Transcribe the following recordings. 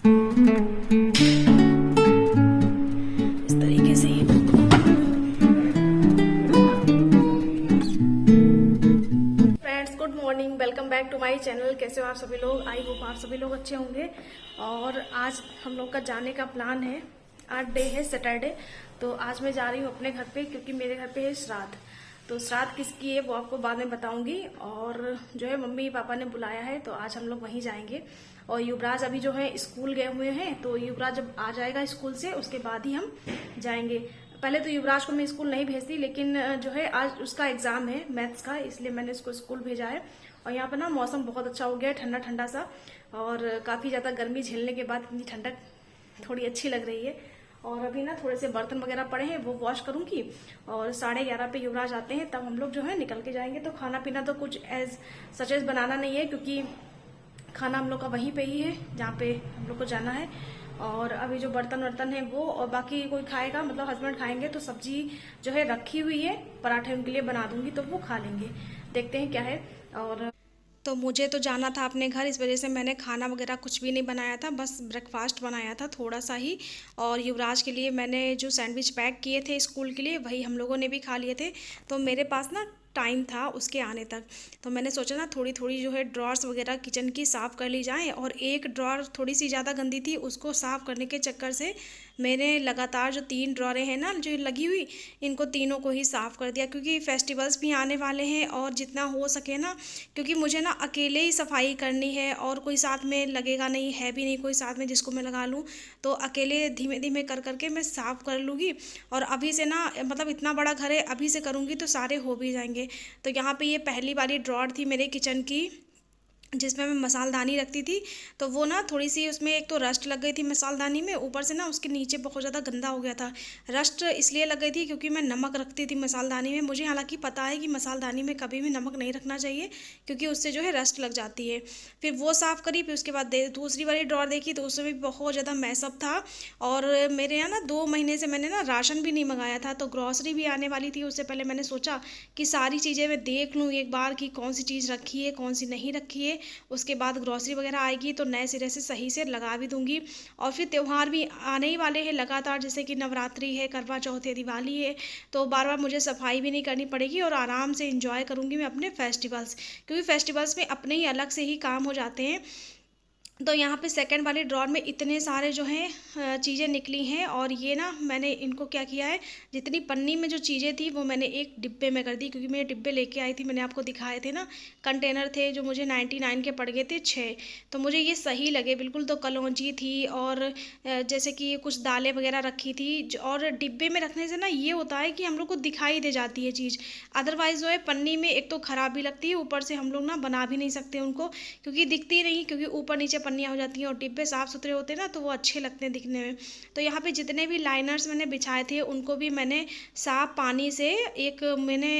इस तरीके से ही। Friends, good morning, welcome back to my channel. कैसे हो आप सभी लोग? आई होप आप सभी लोग अच्छे होंगे। और आज हम लोग का जाने का प्लान है। आज डे है सैटरडे, तो आज मैं जा रही हूँ अपने घर पे, क्योंकि मेरे घर पे है श्राद्ध। तो श्राद्ध किसकी है वो आपको बाद में बताऊंगी। और जो है मम्मी पापा ने बुलाया है, तो आज हम लोग वहीं जाएंगे। और युवराज अभी जो है स्कूल गए हुए हैं, तो युवराज जब आ जाएगा स्कूल से उसके बाद ही हम जाएंगे। पहले तो युवराज को मैं स्कूल नहीं भेजती, लेकिन जो है आज उसका एग्जाम है मैथ्स का, इसलिए मैंने उसको स्कूल भेजा है। और यहाँ पर ना मौसम बहुत अच्छा हो गया है, ठंडा ठंडा सा। और काफी ज्यादा गर्मी झेलने के बाद इतनी ठंडक थोड़ी अच्छी लग रही है। और अभी ना थोड़े से बर्तन वगैरह पड़े हैं, वो वॉश करूंगी। और 11:30 पे युवराज आते हैं, तब हम लोग जो है निकल के जाएंगे। तो खाना पीना तो कुछ एज सच एज बनाना नहीं है, क्योंकि खाना हम लोग का वहीं पे ही है जहाँ पे हम लोग को जाना है। और अभी जो बर्तन वर्तन है वो, और बाकी कोई खाएगा, मतलब हस्बैंड खाएंगे, तो सब्जी जो है रखी हुई है, पराठे उनके लिए बना दूंगी, तो वो खा लेंगे। देखते हैं क्या है। और तो मुझे तो जाना था अपने घर, इस वजह से मैंने खाना वगैरह कुछ भी नहीं बनाया था, बस ब्रेकफास्ट बनाया था थोड़ा सा ही। और युवराज के लिए मैंने जो सैंडविच पैक किए थे स्कूल के लिए, वही हम लोगों ने भी खा लिए थे। तो मेरे पास ना टाइम था उसके आने तक, तो मैंने सोचा ना थोड़ी थोड़ी जो है ड्रॉर्स वगैरह किचन की साफ़ कर ली जाए। और एक ड्रॉर थोड़ी सी ज़्यादा गंदी थी, उसको साफ़ करने के चक्कर से मैंने लगातार जो 3 ड्रॉरें हैं ना जो लगी हुई, इनको तीनों को ही साफ़ कर दिया। क्योंकि फेस्टिवल्स भी आने वाले हैं, और जितना हो सके ना, क्योंकि मुझे ना अकेले ही सफाई करनी है, और कोई साथ में लगेगा नहीं, है भी नहीं कोई साथ में जिसको मैं लगा लूँ। तो अकेले धीमे धीमे कर करके मैं साफ़ कर लूँगी। और अभी से ना, मतलब इतना बड़ा घर है, अभी से करूँगी तो सारे हो भी जाएंगे। तो यहाँ पे ये पहली वाली ड्रॉर थी मेरे किचन की, जिसमें मैं मसालदानी रखती थी। तो वो ना थोड़ी सी उसमें एक तो रस्ट लग गई थी मसालदानी में, ऊपर से ना उसके नीचे बहुत ज़्यादा गंदा हो गया था। रस्ट इसलिए लग गई थी क्योंकि मैं नमक रखती थी मसालदानी में। मुझे हालांकि पता है कि मसालदानी में कभी भी नमक नहीं रखना चाहिए, क्योंकि उससे जो है रस्ट लग जाती है। फिर वो साफ़ करी, फिर उसके बाद दूसरी वाली ड्रॉर देखी, तो उसमें भी बहुत ज़्यादा मैसअप था। और मेरे यहाँ ना 2 महीने से मैंने ना राशन भी नहीं मंगाया था, तो ग्रॉसरी भी आने वाली थी। उससे पहले मैंने सोचा कि सारी चीज़ें मैं देख लूँ एक बार कि कौन सी चीज़ रखी है कौन सी नहीं रखी है। उसके बाद ग्रॉसरी वगैरह आएगी तो नए सिरे से सही से लगा भी दूंगी। और फिर त्यौहार भी आने ही वाले हैं लगातार, जैसे कि नवरात्रि है, करवा चौथ है, दिवाली है। तो बार बार मुझे सफाई भी नहीं करनी पड़ेगी, और आराम से इंजॉय करूंगी मैं अपने फेस्टिवल्स, क्योंकि फेस्टिवल्स में अपने ही अलग से ही काम हो जाते हैं। तो यहाँ पे सेकंड वाली ड्रॉर में इतने सारे जो हैं चीज़ें निकली हैं। और ये ना मैंने इनको क्या किया है, जितनी पन्नी में जो चीज़ें थी वो मैंने एक डिब्बे में कर दी, क्योंकि मैं डिब्बे लेके आई थी, मैंने आपको दिखाए थे ना, कंटेनर थे जो मुझे 99 के पड़ गए थे 6। तो मुझे ये सही लगे बिल्कुल। तो कलौंजी थी, और जैसे कि कुछ दालें वगैरह रखी थी। और डिब्बे में रखने से ना ये होता है कि हम लोग को दिखाई दे जाती है चीज़। अदरवाइज़ जो है पन्नी में एक तो ख़राब भी लगती है, ऊपर से हम लोग ना बना भी नहीं सकते उनको, क्योंकि दिखती नहीं, क्योंकि ऊपर नीचे पन्नियाँ हो जाती हैं। और डिब्बे साफ़ सुथरे होते हैं ना, तो वो अच्छे लगते हैं दिखने में। तो यहाँ पे जितने भी लाइनर्स मैंने बिछाए थे उनको भी मैंने साफ पानी से, एक मैंने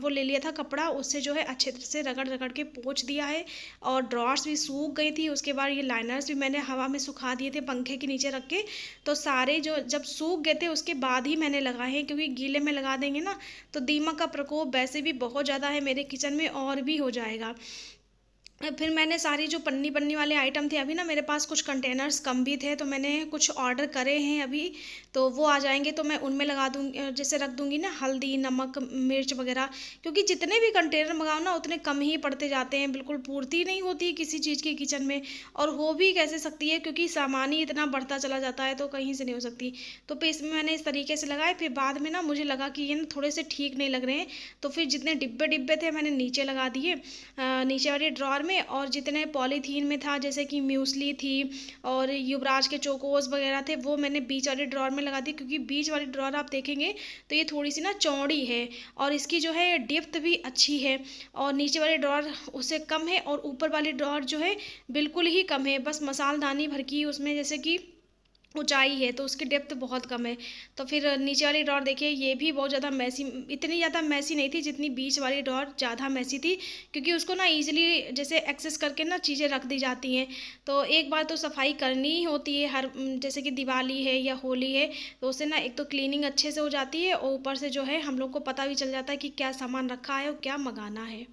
वो ले लिया था कपड़ा, उससे जो है अच्छे तरह से रगड़ रगड़ के पोंछ दिया है। और ड्रॉर्स भी सूख गई थी। उसके बाद ये लाइनर्स भी मैंने हवा में सुखा दिए थे पंखे के नीचे रख के। तो सारे जो जब सूख गए थे उसके बाद ही मैंने लगाए हैं, क्योंकि गीले में लगा देंगे ना तो दीमक का प्रकोप वैसे भी बहुत ज़्यादा है मेरे किचन में, और भी हो जाएगा। फिर मैंने सारी जो पन्नी पन्नी वाले आइटम थे, अभी ना मेरे पास कुछ कंटेनर्स कम भी थे, तो मैंने कुछ ऑर्डर करे हैं अभी। तो वो आ जाएंगे तो मैं उनमें लगा दूँगी, जैसे रख दूँगी ना हल्दी नमक मिर्च वगैरह। क्योंकि जितने भी कंटेनर मंगाओ ना उतने कम ही पड़ते जाते हैं, बिल्कुल पूर्ति नहीं होती है किसी चीज़ की किचन में। और हो भी कैसे सकती है, क्योंकि सामान ही इतना बढ़ता चला जाता है, तो कहीं से नहीं हो सकती। तो फिर इसमें मैंने इस तरीके से लगाए। फिर बाद में ना मुझे लगा कि ये ना थोड़े से ठीक नहीं लग रहे हैं, तो फिर जितने डिब्बे डिब्बे थे मैंने नीचे लगा दिए, नीचे वाले ड्रॉर में। और जितने पॉलीथीन में था, जैसे कि म्यूसली थी और युवराज के चोकोस वगैरह थे, वो मैंने बीच वाले ड्रॉर में लगा दी। क्योंकि बीच वाली ड्रॉर आप देखेंगे तो ये थोड़ी सी ना चौड़ी है, और इसकी जो है डेप्थ भी अच्छी है। और नीचे वाली ड्रॉर उससे कम है, और ऊपर वाली ड्रॉर जो है बिल्कुल ही कम है, बस मसालदानी भर की उसमें जैसे कि ऊंचाई है, तो उसकी डेप्थ बहुत कम है। तो फिर नीचे वाली ड्रॉर देखिए, ये भी बहुत ज़्यादा मैसी, इतनी ज़्यादा मैसी नहीं थी जितनी बीच वाली ड्रॉर ज़्यादा मैसी थी। क्योंकि उसको ना ईजिली जैसे एक्सेस करके ना चीज़ें रख दी जाती हैं। तो एक बार तो सफाई करनी ही होती है हर, जैसे कि दिवाली है या होली है, तो उससे ना एक तो क्लीनिंग अच्छे से हो जाती है, और ऊपर से जो है हम लोग को पता भी चल जाता है कि क्या सामान रखा है और क्या मंगाना है।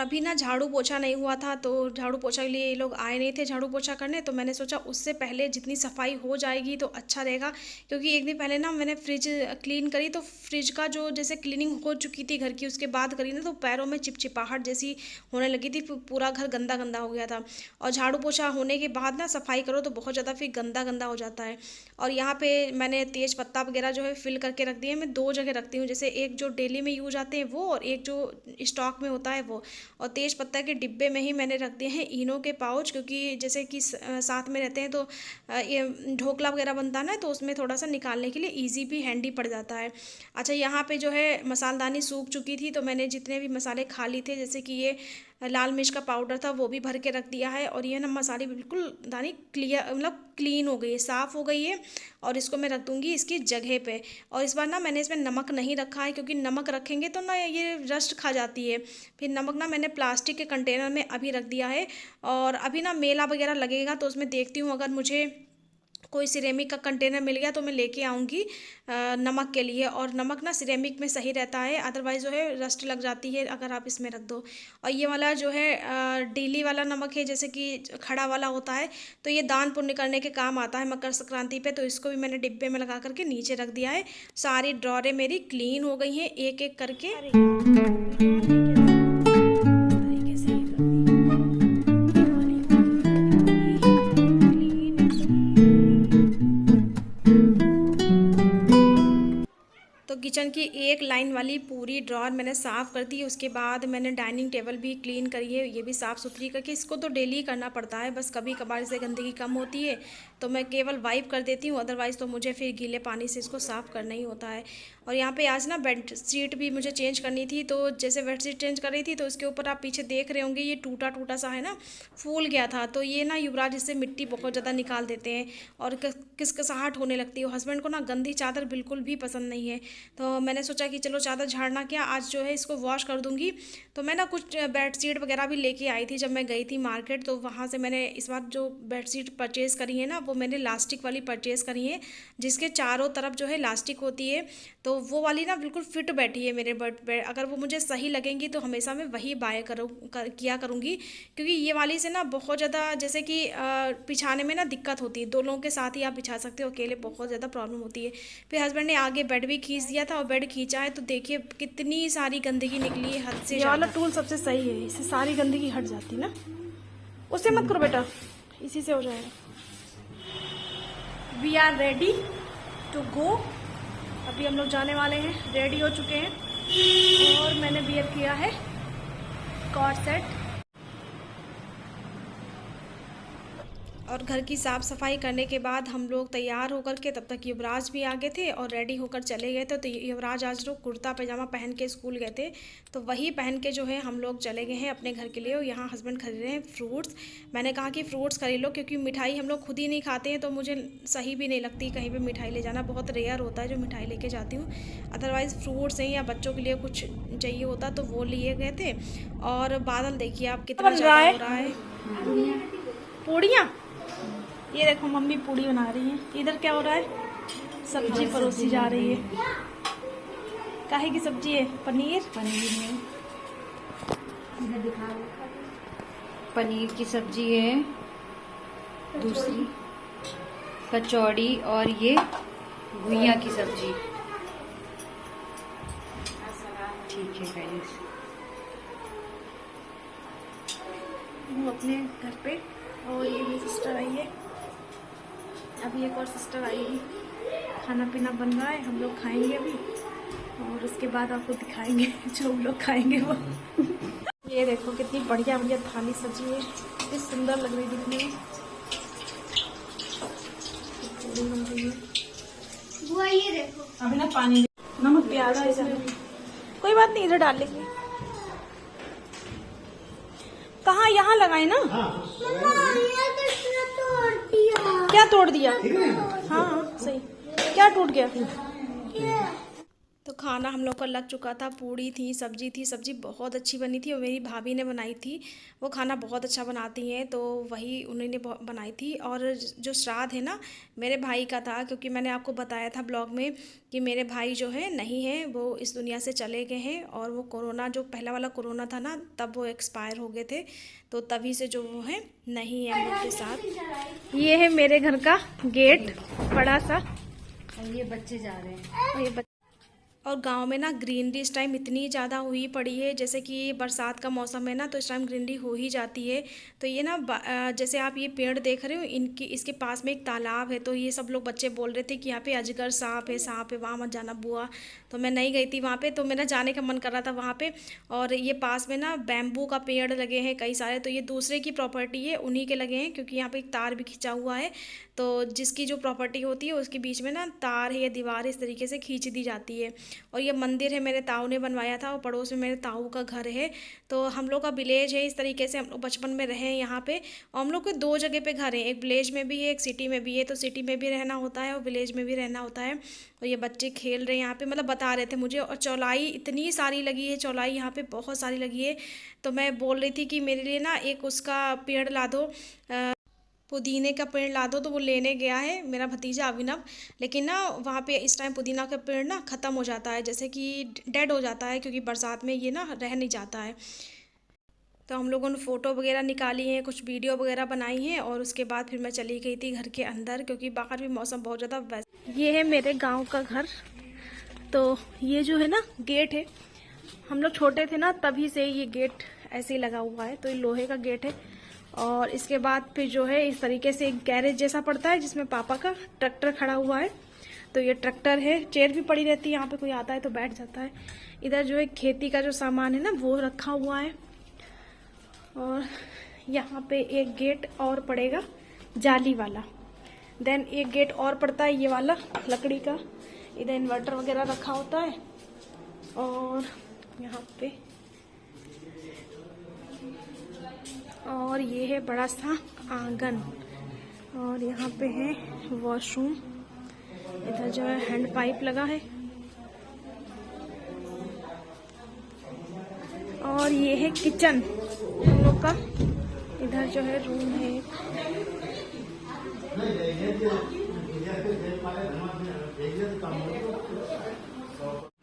अभी ना झाड़ू पोछा नहीं हुआ था, तो झाड़ू पोछा के लिए ये लोग आए नहीं थे झाड़ू पोछा करने, तो मैंने सोचा उससे पहले जितनी सफाई हो जाएगी तो अच्छा रहेगा। क्योंकि एक दिन पहले ना मैंने फ्रिज क्लीन करी, तो फ्रिज का जो जैसे क्लीनिंग हो चुकी थी घर की, उसके बाद करी ना तो पैरों में चिपचिपाहट जैसी होने लगी थी, पूरा घर गंदा गंदा हो गया था। और झाड़ू पोछा होने के बाद ना सफाई करो तो बहुत ज़्यादा फिर गंदा गंदा हो जाता है। और यहाँ पे मैंने तेज पत्ता वगैरह जो है फिल करके रख दिए। मैं 2 जगह रखती हूँ, जैसे एक जो डेली में यूज आते हैं वो, और एक जो स्टॉक में होता है वो। और तेज पत्ता के डिब्बे में ही मैंने रख दिए हैं इनो के पाउच, क्योंकि जैसे कि साथ में रहते हैं तो ये ढोकला वगैरह बनता है ना, तो उसमें थोड़ा सा निकालने के लिए ईजी भी हैंडी पड़ जाता है। अच्छा, यहाँ पे जो है मसालदानी सूख चुकी थी, तो मैंने जितने भी मसाले खा ली थे, जैसे कि ये लाल मिर्च का पाउडर था वो भी भर के रख दिया है। और ये ना मसाले बिल्कुल दानी क्लियर मतलब क्लीन हो गई है, साफ़ हो गई है। और इसको मैं रख दूँगी इसकी जगह पे। और इस बार ना मैंने इसमें नमक नहीं रखा है, क्योंकि नमक रखेंगे तो ना ये रस्ट खा जाती है। फिर नमक ना मैंने प्लास्टिक के कंटेनर में अभी रख दिया है। और अभी ना मेला वगैरह लगेगा तो उसमें देखती हूँ, अगर मुझे कोई सिरेमिक का कंटेनर मिल गया तो मैं लेके आऊँगी नमक के लिए। और नमक ना सिरेमिक में सही रहता है, अदरवाइज़ जो है रस्ट लग जाती है अगर आप इसमें रख दो। और ये वाला जो है डीली वाला नमक है, जैसे कि खड़ा वाला होता है, तो ये दान पुण्य करने के काम आता है मकर संक्रांति पे। तो इसको भी मैंने डिब्बे में लगा करके नीचे रख दिया है। सारी ड्रॉरें मेरी क्लीन हो गई हैं एक एक करके। तो किचन की एक लाइन वाली पूरी ड्रॉर मैंने साफ़ कर दी। उसके बाद मैंने डाइनिंग टेबल भी क्लीन करी है, ये भी साफ़ सुथरी करके। इसको तो डेली करना पड़ता है, बस कभी कभार से गंदगी कम होती है तो मैं केवल वाइप कर देती हूँ, अदरवाइज़ तो मुझे फिर गीले पानी से इसको साफ़ करना ही होता है। और यहाँ पे आज ना बेड शीट भी मुझे चेंज करनी थी, तो जैसे बेड शीट चेंज कर रही थी तो उसके ऊपर आप पीछे देख रहे होंगे ये टूटा टूटा सा है ना, फूल गया था। तो ये ना युवराज इससे मिट्टी बहुत ज़्यादा निकाल देते हैं और किसकिसाहट होने लगती है। हस्बैंड को ना गंदी चादर बिल्कुल भी पसंद नहीं है, तो मैंने सोचा कि चलो चादर झाड़ना क्या, आज जो है इसको वॉश कर दूँगी। तो मैं ना कुछ बेडशीट वगैरह भी लेके आई थी जब मैं गई थी मार्केट, तो वहाँ से मैंने इस बार जो बेडशीट परचेज़ करी है ना, वो मैंने लास्टिक वाली परचेज़ करी है, जिसके चारों तरफ जो है लास्टिक होती है। तो वो वाली ना बिल्कुल फिट बैठी है मेरे बेड पे। अगर वो मुझे सही लगेंगी तो हमेशा मैं वही बाय किया करूँगी, क्योंकि ये वाली से ना बहुत ज़्यादा जैसे कि बिछाने में ना दिक्कत होती है। 2 लोगों के साथ ही आप बिछा सकते हो, अकेले बहुत ज़्यादा प्रॉब्लम होती है। फिर हस्बैंड ने आगे बेड भी खींच दिया था, और बेड खींचा है तो देखिए कितनी सारी गंदगी निकली है, हद से ज़्यादा। ये वाला टूल सबसे सही है, इससे सारी गंदगी हट जाती है ना। उससे मत करो बेटा, इसी से हो जाएगा। We are ready to go. अभी हम लोग जाने वाले हैं, रेडी हो चुके हैं और मैंने वियर किया है कॉर्ड सेट। और घर की साफ़ सफाई करने के बाद हम लोग तैयार होकर के, तब तक युवराज भी आ गए थे और रेडी होकर चले गए थे। तो युवराज आज लोग कुर्ता पैजामा पहन के स्कूल गए थे, तो वही पहन के जो है हम लोग चले गए हैं अपने घर के लिए। और यहाँ हस्बैंड खरीद रहे हैं फ्रूट्स। मैंने कहा कि फ्रूट्स खरीद लो, क्योंकि मिठाई हम लोग खुद ही नहीं खाते हैं, तो मुझे सही भी नहीं लगती कहीं पर मिठाई ले जाना। बहुत रेयर होता है जो मिठाई लेके जाती हूँ, अदरवाइज़ फ्रूट्स हैं या बच्चों के लिए कुछ चाहिए होता तो वो लिए गए थे। और बादल देखिए आप कितना ज़्यादा हो रहा है। पूड़ियाँ, ये देखो मम्मी पूड़ी बना रही हैं। इधर क्या हो रहा है, सब्जी परोसी जा रही है। काहे की सब्जी है, पनीर। पनीर है, पनीर की सब्जी है, दूसरी कचौड़ी, और ये गुइया की सब्जी। ठीक है गाइस, हम अपने घर पे, और ये भी सिस्टर आई है, अभी एक और सिस्टर आएगी। खाना पीना बन रहा है, हम लोग खाएंगे अभी, और उसके बाद आपको दिखाएंगे जो हम लोग खाएंगे वो। ये देखो कितनी बढ़िया बढ़िया थाली सजी है, कितनी सुंदर लग रही है दिखने में। पूरी बन रही है, वो ये देखो अभी ना पानी नमक प्याज है, कोई बात नहीं, इधर डाल लेंगे। कहाँ, यहाँ लगाए ना। क्या तोड़ दिया? हाँ सही, क्या टूट गया? तो खाना हम लोग का लग चुका था। पूड़ी थी, सब्जी बहुत अच्छी बनी थी और मेरी भाभी ने बनाई थी। वो खाना बहुत अच्छा बनाती हैं, तो वही उन्होंने बनाई थी। और जो श्राद्ध है ना, मेरे भाई का था, क्योंकि मैंने आपको बताया था ब्लॉग में कि मेरे भाई जो है नहीं है, वो इस दुनिया से चले गए हैं। और वो कोरोना, जो पहला वाला कोरोना था ना, तब वो एक्सपायर हो गए थे, तो तभी से जो वो है नहीं है हम लोग के साथ। ये है मेरे घर का गेट, बड़ा सा। और ये बच्चे जा रहे हैं। और ये और गांव में ना ग्रीनरी इस टाइम इतनी ज़्यादा हुई पड़ी है, जैसे कि बरसात का मौसम है ना, तो इस टाइम ग्रीनरी हो ही जाती है। तो ये ना जैसे आप ये पेड़ देख रहे हो, इसके पास में एक तालाब है। तो ये सब लोग बच्चे बोल रहे थे कि यहाँ पे अजगर सांप है, वहाँ मत जाना बुआ। तो मैं नहीं गई थी वहाँ पे, तो मेरा जाने का मन कर रहा था वहाँ पे। और ये पास में ना बैम्बू का पेड़ लगे हैं कई सारे, तो ये दूसरे की प्रॉपर्टी है, उन्हीं के लगे हैं, क्योंकि यहाँ पे एक तार भी खींचा हुआ है। तो जिसकी जो प्रॉपर्टी होती है उसके बीच में ना तार है या दीवार इस तरीके से खींच दी जाती है। और ये मंदिर है, मेरे ताऊ ने बनवाया था, और पड़ोस में मेरे ताऊ का घर है। तो हम लोग का विलेज है, इस तरीके से हम लोग बचपन में रहे हैं यहाँ पे। और हम लोग के 2 जगह पे घर है, एक विलेज में भी है, एक सिटी में भी है। तो सिटी में भी रहना होता है और विलेज में भी रहना होता है। और ये बच्चे खेल रहे हैं यहाँ पे, मतलब बता रहे थे मुझे। और चौलाई इतनी सारी लगी है, चौलाई यहाँ पे बहुत सारी लगी है। तो मैं बोल रही थी कि मेरे लिए ना एक उसका पेड़ ला दो, पुदीने का पेड़ ला दो। तो वो लेने गया है मेरा भतीजा अभिनव, लेकिन ना वहाँ पे इस टाइम पुदीना का पेड़ ना ख़त्म हो जाता है, जैसे कि डेड हो जाता है, क्योंकि बरसात में ये ना रह नहीं जाता है। तो हम लोगों ने फ़ोटो वगैरह निकाली हैं, कुछ वीडियो वगैरह बनाई हैं, और उसके बाद फिर मैं चली गई थी घर के अंदर, क्योंकि बाहर भी मौसम बहुत ज़्यादा ये है मेरे गाँव का घर। तो ये जो है ना गेट है, हम लोग छोटे थे ना तभी से ये गेट ऐसे ही लगा हुआ है। तो ये लोहे का गेट है। और इसके बाद फिर जो है इस तरीके से एक गैरेज जैसा पड़ता है, जिसमें पापा का ट्रैक्टर खड़ा हुआ है। तो ये ट्रैक्टर है, चेयर भी पड़ी रहती है यहाँ पे, कोई आता है तो बैठ जाता है। इधर जो है खेती का जो सामान है ना वो रखा हुआ है। और यहाँ पे एक गेट और पड़ेगा जाली वाला, देन एक गेट और पड़ता है ये वाला लकड़ी का। इधर इन्वर्टर वगैरह रखा होता है। और यहाँ पे और ये है बड़ा सा आंगन। और यहाँ पे है वॉशरूम। इधर जो है हैंड पाइप लगा है। और ये है किचन हम लोग का। इधर जो है रूम है।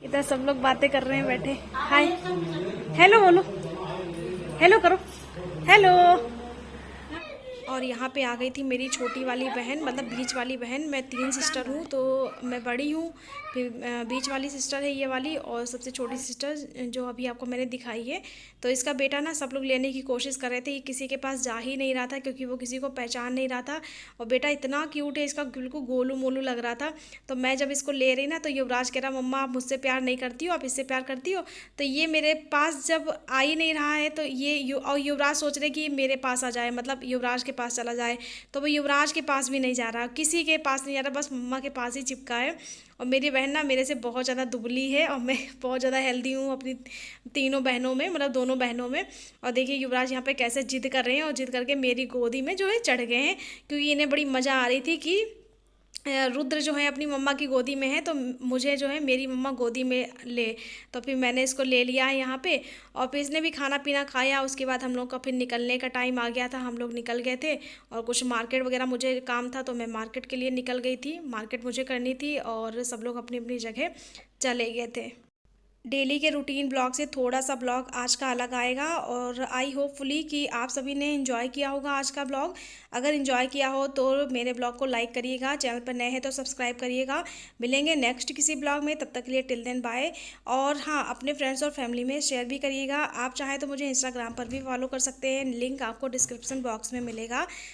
इधर सब लोग बातें कर रहे हैं बैठे। हाय, हेलो बोलो, हेलो करो, हेलो। और यहाँ पे आ गई थी मेरी छोटी वाली बहन, मतलब बीच वाली बहन। मैं 3 सिस्टर हूँ, तो मैं बड़ी हूँ, फिर बीच वाली सिस्टर है ये वाली, और सबसे छोटी सिस्टर जो अभी आपको मैंने दिखाई है। तो इसका बेटा ना सब लोग लेने की कोशिश कर रहे थे, ये किसी के पास जा ही नहीं रहा था, क्योंकि वो किसी को पहचान नहीं रहा था। और बेटा इतना क्यूट है इसका, बिल्कुल गोलू मोलू लग रहा था। तो मैं जब इसको ले रही ना, तो युवराज कह रहा मम्मा आप मुझसे प्यार नहीं करती हो, आप इससे प्यार करती हो। तो ये मेरे पास जब आ ही नहीं रहा है, तो ये और युवराज सोच रहे कि मेरे पास आ जाए, मतलब युवराज के पास चला जाए। तो वो युवराज के पास भी नहीं जा रहा, किसी के पास नहीं जा रहा, बस मम्मा के पास ही चिपका है। और मेरी बहन ना मेरे से बहुत ज़्यादा दुबली है, और मैं बहुत ज़्यादा हेल्दी हूँ अपनी तीनों बहनों में, मतलब दोनों बहनों में। और देखिए युवराज यहाँ पे कैसे जिद कर रहे हैं, और जिद करके मेरी गोदी में जो है चढ़ गए हैं, क्योंकि इन्हें बड़ी मज़ा आ रही थी कि रुद्र जो है अपनी मम्मा की गोदी में है, तो मुझे जो है मेरी मम्मा गोदी में ले। तो फिर मैंने इसको ले लिया है यहाँ पे। और फिर इसने भी खाना पीना खाया। उसके बाद हम लोग का फिर निकलने का टाइम आ गया था, हम लोग निकल गए थे। और कुछ मार्केट वगैरह मुझे काम था, तो मैं मार्केट के लिए निकल गई थी, मार्केट मुझे करनी थी, और सब लोग अपनी अपनी जगह चले गए थे। डेली के रूटीन ब्लॉग से थोड़ा सा ब्लॉग आज का अलग आएगा, और आई होपफुली कि आप सभी ने एंजॉय किया होगा आज का ब्लॉग। अगर एंजॉय किया हो तो मेरे ब्लॉग को लाइक करिएगा, चैनल पर नए हैं तो सब्सक्राइब करिएगा। मिलेंगे नेक्स्ट किसी ब्लॉग में, तब तक के लिए टिल देन बाय। और हाँ, अपने फ्रेंड्स और फैमिली में शेयर भी करिएगा। आप चाहें तो मुझे इंस्टाग्राम पर भी फॉलो कर सकते हैं, लिंक आपको डिस्क्रिप्शन बॉक्स में मिलेगा।